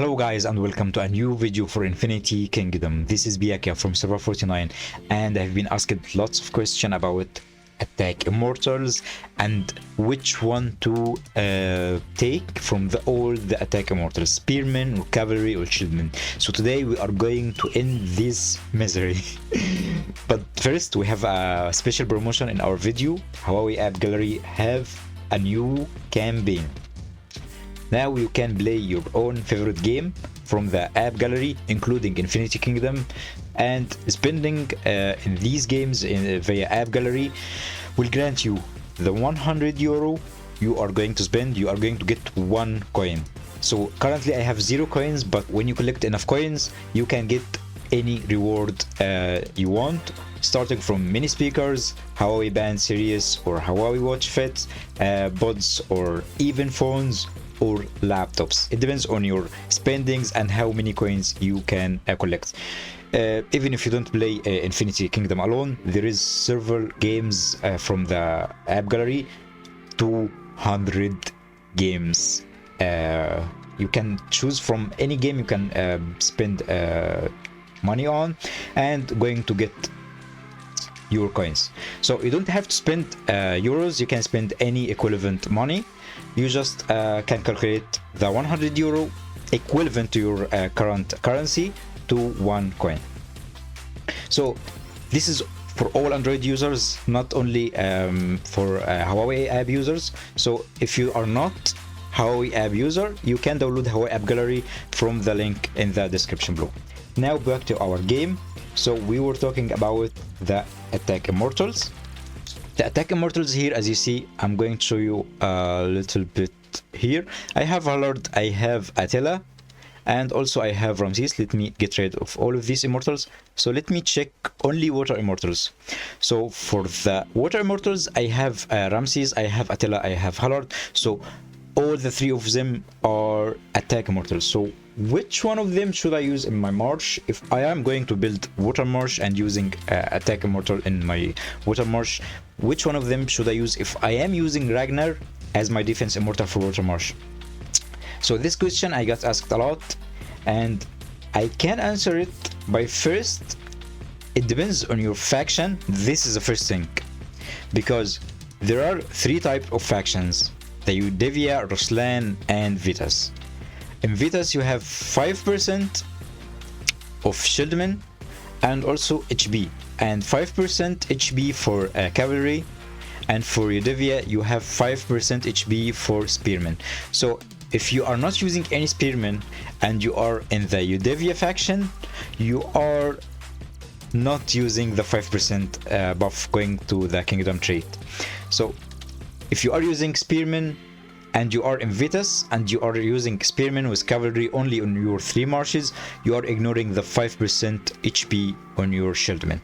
Hello guys and welcome to a new video for Infinity Kingdom. This is Pyakia from server 49 and I've been asked lots of questions about attack immortals and which one to take from all the attack immortals, spearmen or cavalry or shieldmen. So today we are going to end this misery. But first we have a special promotion in our video. Huawei app gallery have a new campaign. Now you can play your own favorite game from the app gallery, including Infinity Kingdom, and spending in these games via app gallery will grant you the €100 you are going to spend. You are going to get 1 coin. So currently I have 0 coins, but when you collect enough coins, you can get any reward you want, starting from mini speakers, Huawei band series, or Huawei watch fits, buds, or even phones or laptops. It depends on your spendings and how many coins you can collect. Even if you don't play Infinity Kingdom alone, there is several games from the app gallery, 200 games. You can choose from any game you can spend money on and going to get your coins. So you don't have to spend euros, you can spend any equivalent money. You just can calculate the €100 equivalent to your current currency to 1 coin. So this is for all Android users, not only for Huawei app users. So if you are not Huawei app user, you can download Huawei app gallery from the link in the description below. Now back to our game. So we were talking about the attack immortals. The attack immortals here, as you see, I'm going to show you a little bit here. I have Allard, I have Attila, and also I have Ramses. Let me get rid of all of these immortals. So let me check only water immortals. So for the water immortals, I have Ramses, I have Attila, I have Allard. So all the 3 of them are attack immortals. So which one of them should I use in my march? If I am going to build water march and using attack immortal in my water march, which one of them should I use if I am using Ragnar as my defense immortal for water march? So this question I got asked a lot and I can answer it by first, it depends on your faction. This is the first thing, because there are 3 types of factions: the Udevia, Ruslan, and Vitas. In Vitas you have 5% of shieldmen and also HP, and 5% HP for cavalry, and for Udevia you have 5% HP for spearmen. So if you are not using any spearmen and you are in the Udevia faction, you are not using the 5% buff going to the kingdom trait. So if you are using spearmen and you are in Vitas and you are using spearmen with cavalry only on your 3 marches, you are ignoring the 5% HP on your shieldmen.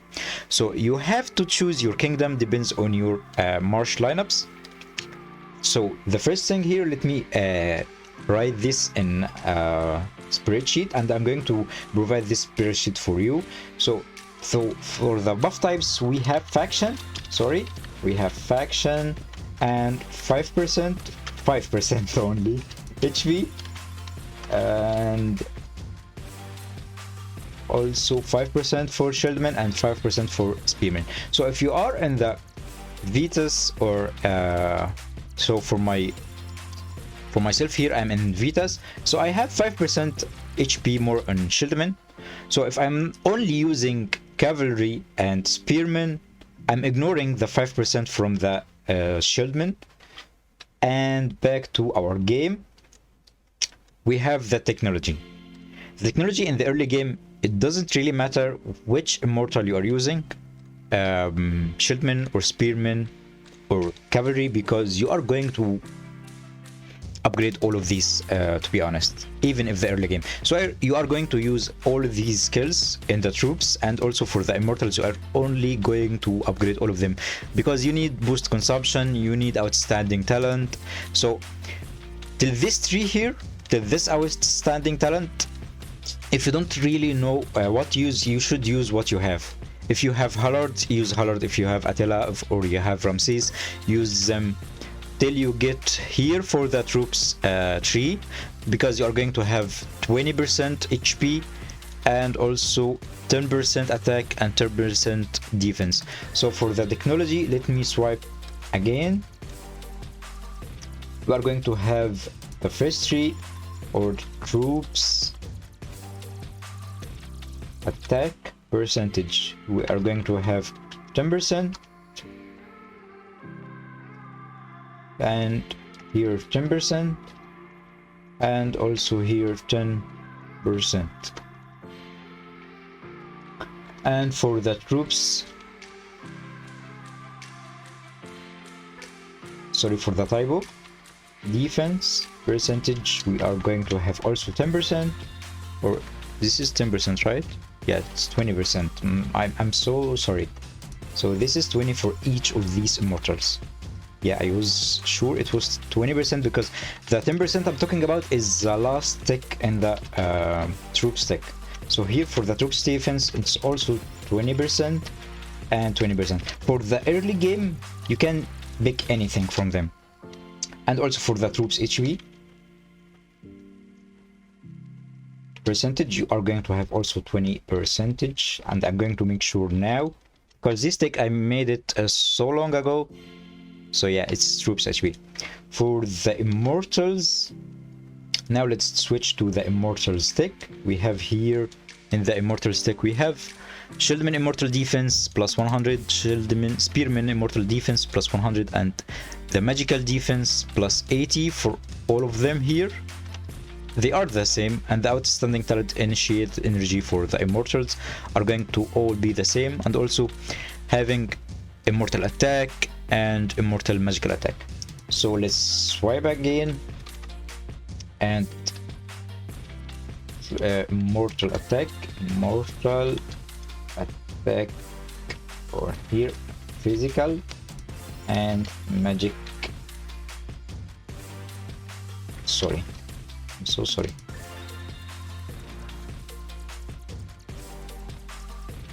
So you have to choose your kingdom, depends on your march lineups. So the first thing here, let me write this in a spreadsheet, and I'm going to provide this spreadsheet for you. So for the buff types, we have faction, and 5% only HP, and also 5% for shieldmen and 5% for spearmen. So if you are in the Vitas, or so for myself here, I'm in Vitas, so I have 5% HP more on shieldmen. So if I'm only using cavalry and spearmen, I'm ignoring the 5% from the shieldmen. And back to our game, we have the technology. The technology in the early game, it doesn't really matter which immortal you are using, shieldmen or spearmen or cavalry, because you are going to upgrade all of these, to be honest, even if the early game. So you are going to use all of these skills in the troops, and also for the immortals you are only going to upgrade all of them, because you need boost consumption, you need outstanding talent. So till this tree here, till this outstanding talent, if you don't really know what to use, you should use what you have. If you have Allard, use Allard. If you have Attila or you have Ramses, use them till you get here for the troops tree, because you are going to have 20% HP and also 10% attack and 10% defense. So for the technology, let me swipe again. We are going to have the first tree, or troops attack percentage. We are going to have 10%, and here 10%, and also here 10%. And for the troops, sorry for the typo, defense percentage, we are going to have also 10%, or this is 10%, right? Yeah, it's 20%. I'm so sorry. So this is 20 for each of these immortals. Yeah, I was sure it was 20%, because the 10% I'm talking about is the last tick in the troops tick. So here for the troops defense, it's also 20% and 20%. For the early game, you can pick anything from them. And also for the troops HP percentage, you are going to have also 20%. And I'm going to make sure now, because this tick I made it so long ago. So yeah, it's troops HP. For the immortals, now let's switch to the immortal stick. We have here in the immortal stick, we have Shieldman Immortal Defense plus 100, Shieldman Spearman Immortal Defense plus 100, and the Magical Defense plus 80 for all of them here. They are the same, and the Outstanding Talent Initiate Energy for the Immortals are going to all be the same, and also having Immortal Attack and Immortal Magical Attack. So let's swipe again, and Immortal Attack, or here Physical and Magic. Sorry, I'm so sorry.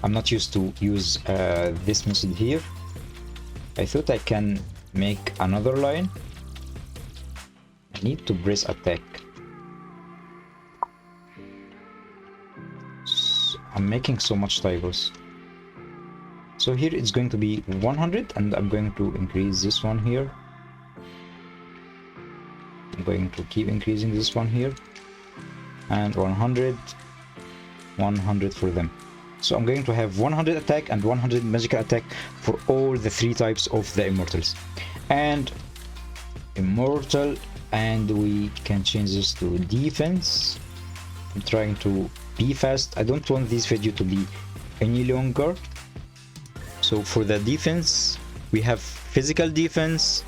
I'm not used to use this method here. I thought I can make another line. I need to press attack. I'm making so much typos. So here it's going to be 100, and I'm going to increase this one here. I'm going to keep increasing this one here, and 100 for them. So I'm going to have 100 attack and 100 magical attack for all the three types of the immortals. And immortal, and we can change this to defense. I'm trying to be fast. I don't want this video to be any longer. So for the defense, we have physical defense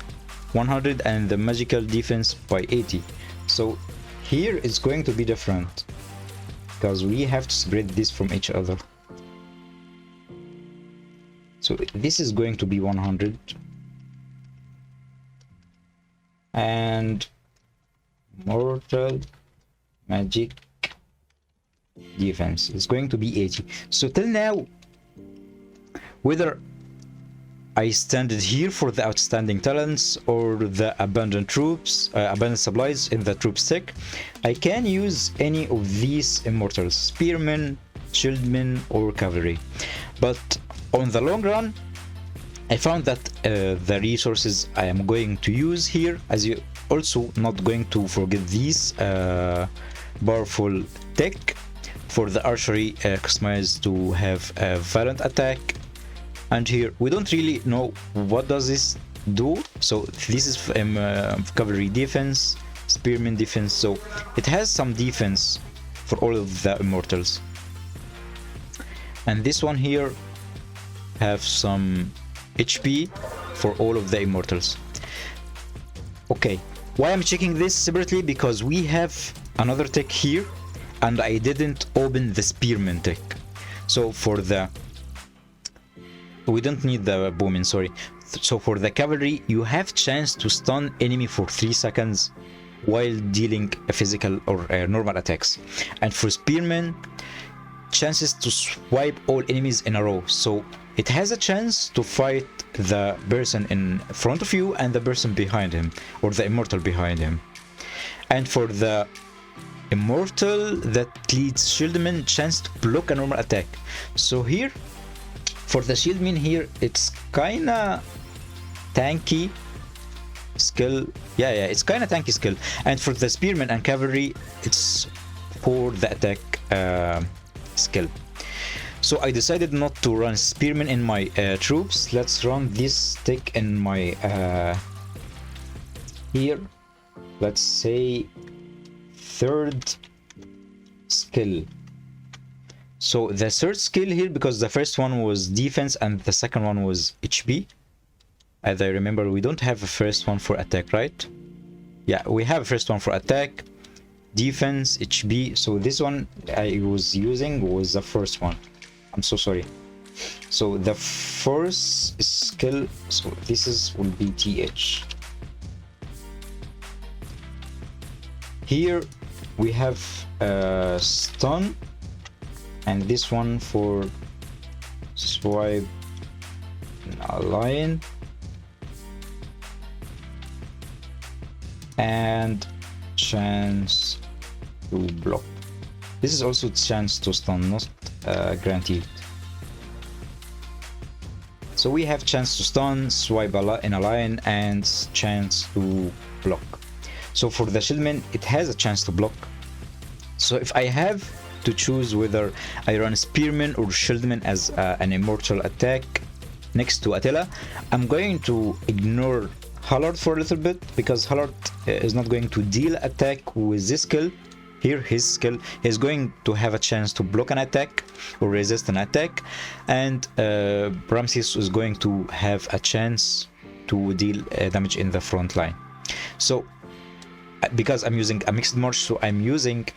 100 and the magical defense by 80. So here it's going to be different, because we have to separate this from each other. So this is going to be 100, and mortal magic defense is going to be 80. So till now, whether I standed here for the outstanding talents or the abandoned troops, abandoned supplies in the troop stick, I can use any of these immortals, spearmen, shieldmen, or cavalry. But on the long run, I found that the resources I am going to use here, as you also not going to forget these powerful tech for the archery customized to have a violent attack. And here we don't really know what does this do. So this is cavalry defense, spearman defense, so it has some defense for all of the immortals. And this one here have some HP for all of the immortals. Okay, why I'm checking this separately? Because we have another tech here and I didn't open the spearman tech. So for the, we don't need the bowman, sorry. So for the cavalry, you have chance to stun enemy for 3 seconds while dealing a physical or normal attacks. And for spearmen, chances to swipe all enemies in a row. So it has a chance to fight the person in front of you and the person behind him, or the immortal behind him. And for the immortal, that leads shieldman chance to block a normal attack. So here, for the shieldman here, it's kinda tanky skill. Yeah, it's kinda tanky skill. And for the spearman and cavalry, it's for the attack skill. So I decided not to run spearman in my troops. Let's run this stick in my here, let's say third skill. So the third skill here, because the first one was defense and the second one was HP. As I remember, we don't have a first one for attack, right? Yeah, we have a first one for attack, defense, HP. So this one I was using was the first one. I'm so sorry. So the first skill, so this will be TH. Here we have stun, and this one for swipe a line, and chance to block. This is also chance to stun, not guaranteed. So we have chance to stun, swipe in a line, and chance to block. So for the shieldman, it has a chance to block. So if I have to choose whether I run spearman or shieldman as an immortal attack next to Attila, I'm going to ignore Hullard for a little bit, because Hullard is not going to deal attack with this skill. Here, his skill is going to have a chance to block an attack or resist an attack, and Ramses is going to have a chance to deal damage in the front line. So because I'm using a mixed march, so I'm using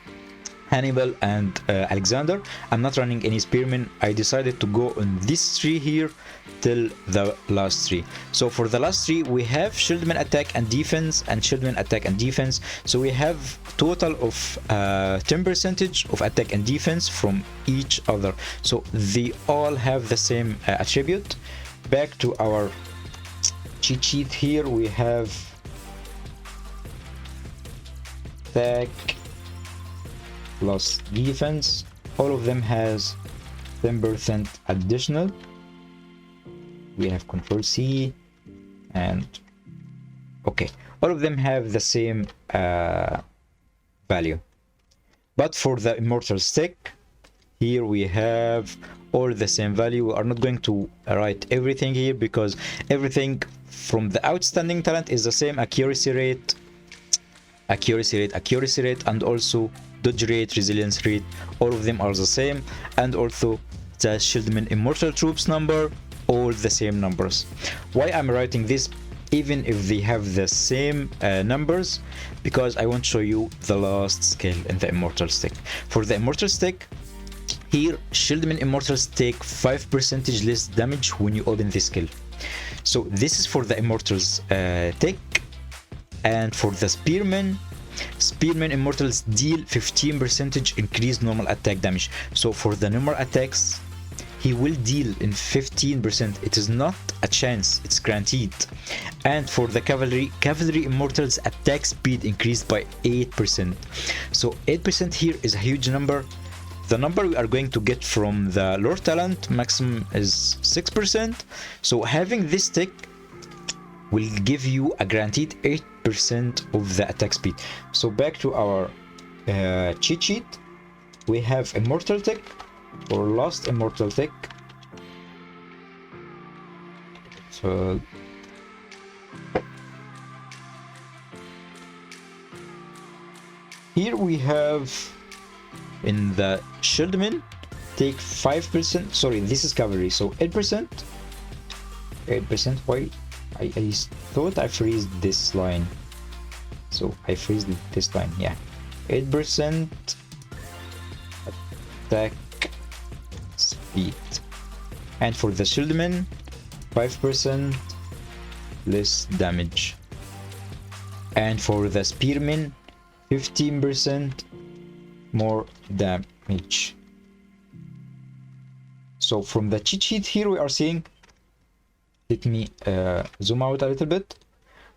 Hannibal and Alexander. I'm not running any spearmen. I decided to go on this tree here till the last tree. So for the last tree, we have shieldman attack and defense, and shieldman attack and defense. So we have total of 10% of attack and defense from each other. So they all have the same attribute. Back to our cheat sheet here, we have attack plus defense. All of them has 10% additional. We have Control C, and okay, all of them have the same value. But for the immortal stick, here we have all the same value. We are not going to write everything here, because everything from the outstanding talent is the same: accuracy rate, and also dodge rate, resilience rate. All of them are the same, and also the shieldman immortal troops number, all the same numbers. Why I'm writing this even if they have the same numbers? Because I want to show you the last skill in the immortal stick. For the immortal stick, here shieldman immortals take 5% less damage when you open this skill. So this is for the immortals tick. And for the spearman immortals deal 15% increased normal attack damage. So for the normal attacks, he will deal in 15%. It is not a chance, it's guaranteed. And for the cavalry immortals attack speed increased by 8%. So 8% here is a huge number. The number we are going to get from the lore talent maximum is 6%. So having this stick will give you a guaranteed 8% of the attack speed. So back to our cheat sheet, we have immortal tech or last immortal tech. So here we have in the shieldman take 5%. Sorry, this is cavalry, so 8%. Why? I thought I freeze this line, so I freeze this line. Yeah, 8% attack speed, and for the shieldman 5% less damage, and for the spearman 15% more damage. So from the cheat sheet here we are seeing let me zoom out a little bit.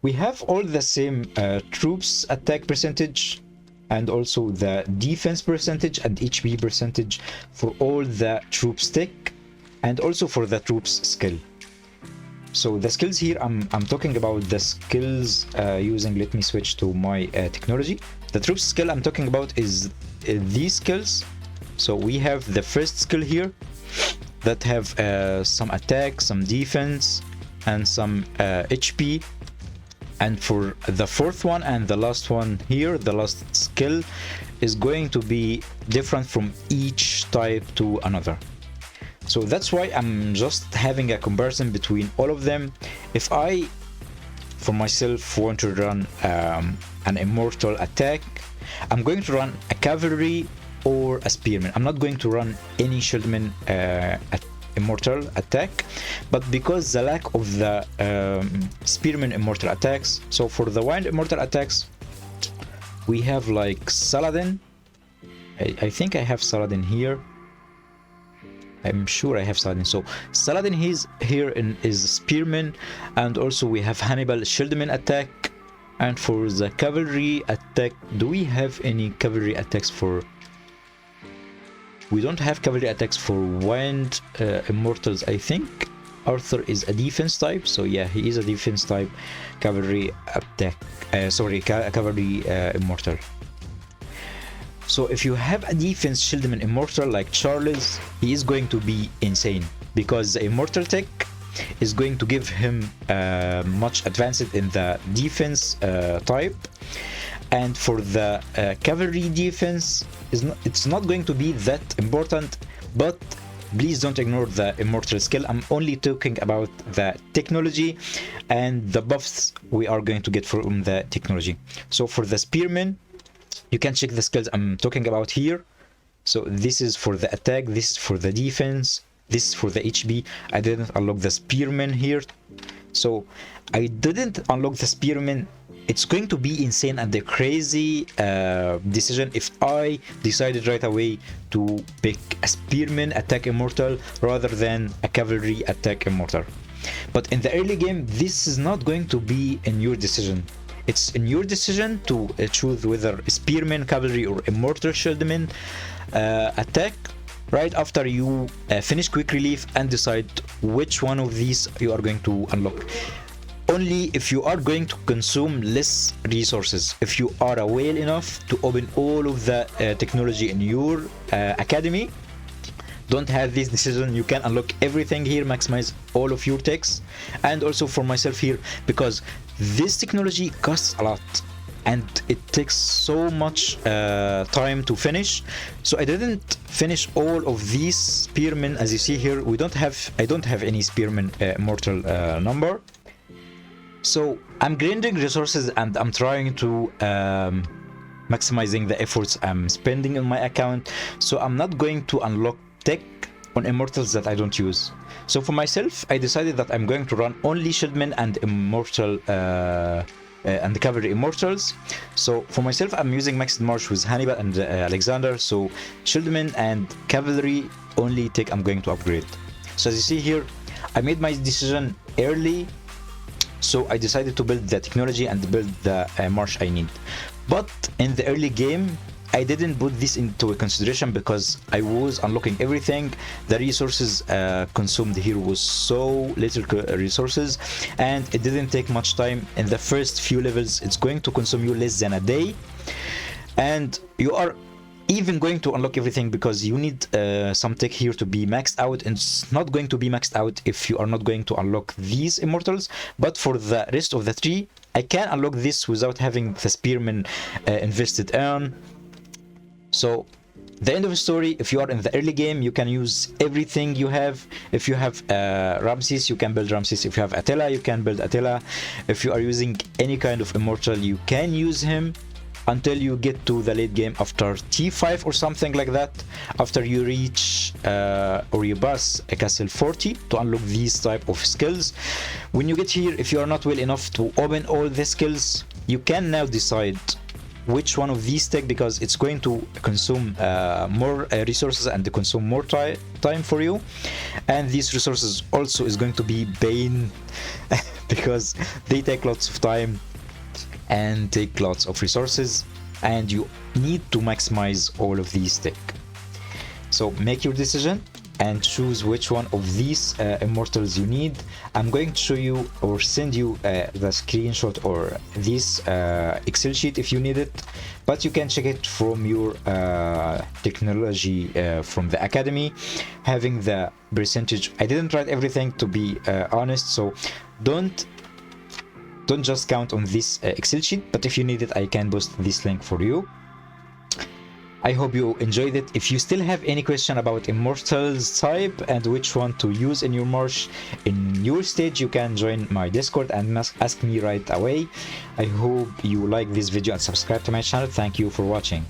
We have all the same troops attack percentage, and also the defense percentage and HP percentage for all the troops tech, and also for the troops skill. So the skills here, I'm talking about the skills using, let me switch to my technology. The troops skill I'm talking about is these skills. So we have the first skill here that have some attack, some defense, and some HP. And for the fourth one and the last one here, the last skill is going to be different from each type to another. So that's why I'm just having a comparison between all of them. If I, for myself, want to run an immortal attack, I'm going to run a cavalry or a spearman. I'm not going to run any shieldman immortal attack, but because the lack of the spearman immortal attacks, so for the wind immortal attacks, we have like Saladin. I think I have Saladin here. I'm sure I have Saladin. So Saladin, he's here is spearman, and also we have Hannibal shieldman attack. And for the cavalry attack, do we have any cavalry attacks for? We don't have cavalry attacks for wind immortals. I think Arthur is a defense type, so yeah, he is a defense type cavalry attack. Cavalry immortal. So if you have a defense shieldman immortal like Charles, he is going to be insane, because the immortal tech is going to give him much advanced in the defense type. And for the cavalry defense, it's not going to be that important, but please don't ignore the immortal skill. I'm only talking about the technology and the buffs we are going to get from the technology. So for the spearman, you can check the skills I'm talking about here. So this is for the attack, this is for the defense, this is for the HP. I didn't unlock the spearman here, so I didn't unlock the spearman. It's going to be insane and a crazy decision if I decided right away to pick a spearman attack immortal rather than a cavalry attack immortal. But in the early game, this is not going to be in your decision. It's in your decision to choose whether spearman, cavalry, or immortal shieldman attack right after you finish quick relief and decide which one of these you are going to unlock. Only if you are going to consume less resources. If you are a whale enough to open all of the technology in your academy, don't have this decision. You can unlock everything here, maximize all of your techs. And also for myself here, because this technology costs a lot and it takes so much time to finish, so I didn't finish all of these spearmen. As you see here, I don't have any spearmen immortal number. So I'm grinding resources and I'm trying to maximizing the efforts I'm spending on my account. So I'm not going to unlock tech on immortals that I don't use. So for myself, I decided that I'm going to run only shieldmen and immortal and the cavalry immortals. So for myself, I'm using maxed march with Hannibal and Alexander. So shieldmen and cavalry only tech I'm going to upgrade. So as you see here, I made my decision early. So I decided to build the technology and build the march I need. But in the early game, I didn't put this into consideration because I was unlocking everything. The resources consumed here was so little resources, and it didn't take much time. In the first few levels, it's going to consume you less than a day, and you are even going to unlock everything because you need some tech here to be maxed out, and it's not going to be maxed out if you are not going to unlock these immortals. But for the rest of the tree, I can unlock this without having the spearmen invested in. So the end of the story, if you are in the early game, you can use everything you have. If you have Ramses, you can build Ramses. If you have Attila, you can build Attila. If you are using any kind of immortal, you can use him until you get to the late game after T5 or something like that, after you reach or you pass a castle 40 to unlock these type of skills. When you get here, if you are not well enough to open all the skills, you can now decide which one of these tech, because it's going to consume more resources and consume more time for you, and these resources also is going to be pain because they take lots of time and take lots of resources, and you need to maximize all of these tech. So make your decision and choose which one of these immortals you need. I'm going to show you or send you the screenshot or this Excel sheet if you need it, but you can check it from your technology from the academy, having the percentage. I didn't write everything, to be honest, so don't just count on this Excel sheet, but if you need it, I can post this link for you. I hope you enjoyed it. If you still have any question about Immortals type and which one to use in your march, in your stage, you can join my Discord and ask me right away. I hope you like this video and subscribe to my channel. Thank you for watching.